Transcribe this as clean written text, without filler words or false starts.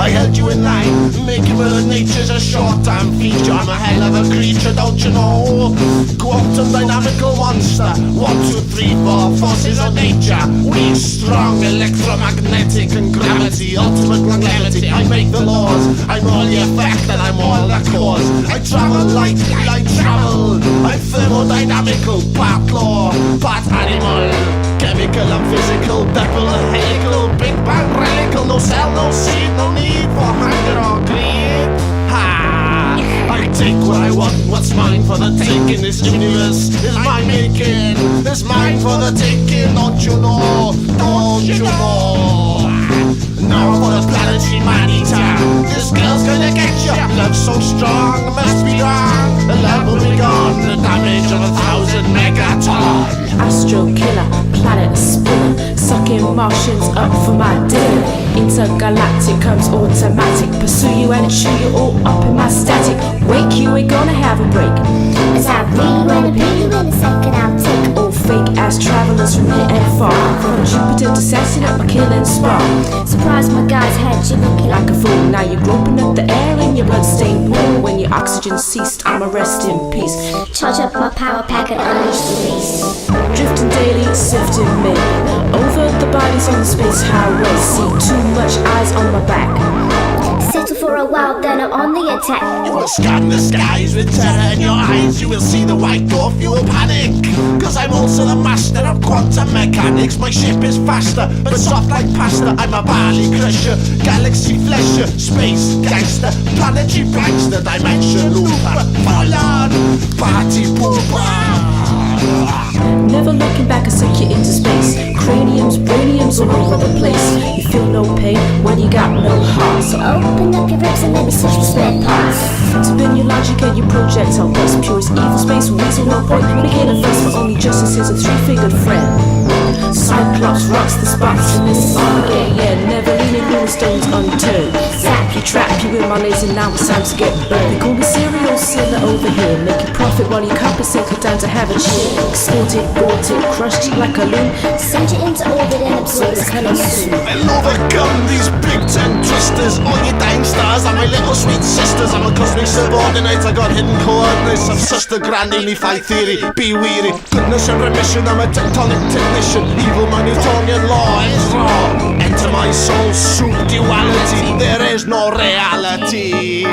I held you in line, making sure nature's a short-term feature. I'm a hell of a creature, don't you know? Quantum dynamical monster. 1, 2, 3, 4, forces of nature. Weak, strong, electromagnetic and gravity, ultimate longevity. I make the laws, I'm all the effect and I'm all the cause. I travel like light travel. I'm thermodynamical, part law, part animal, chemical and physical, double helical, big bang relical. No cell, no seed, no need for hunger or greed. Ha! I take what I want, what's mine for the taking. This universe is my making, it's mine for the taking. Don't you know? Don't you know? Now for the planetary man-eater. This girl's gonna get you. Love so strong, must be wrong. The love will be gone. The damage of 1,000 megatons. Astro killer, planet spinner, sucking Martians up for my dinner. Intergalactic comes automatic, pursue you and chew you all up in my static. Wake you ain't gonna have a break. As I really wanna be you in a second, I'll take all fake ass travelers from near and far, from Jupiter to Saturn at my killing spot. surprise my guy's head, you looking Like a fool, now you're groping up the air in your bloodstained pool. When your oxygen ceased, I'ma rest in peace. charge up my power pack and unleash the beast. Drifting daily, sifting me over the bodies on the space highway. See too much eyes on my back. Settle for a while, then I'm on the attack. You will scan the skies with terror in your eyes. You will see the white dwarf, you will panic. Cause I'm also the master of quantum mechanics. My ship is faster, but soft like pasta. I'm a barley crusher, galaxy flesher, space gangster, planetary prankster, dimension looper, full on party pooper. Never looking back, I suck you into space. Craniums, brainiums all over the place. You feel no pain when you got no heart. So Open up your ribs and let me switch the spare parts. spin your logic and your projectile bust. Pure as evil space, reason no point. Making a fuss, but only justice is a three-figured friend. Cyclops rocks the spots in this Armageddon. Yeah, never leaving your stones unturned. Zap you, trap you with my laser, now it's time to get burned. They call me serial seller over here, making profit while you compensate for time to have a cheer. Export it, bought it, crushed it like a loon. Send you into orbit and absorb the color soon. I'll overcome these big tongue twisters. All you dying stars are my little sweet sisters. I'm a cosmic subordinate, I got hidden coordinates. I'm sister grand Nephi theory, be weary. Goodness and remission, I'm a tectonic technician. Evil my Newtonian law is wrong. Enter my soul, soup duality. There is no reality.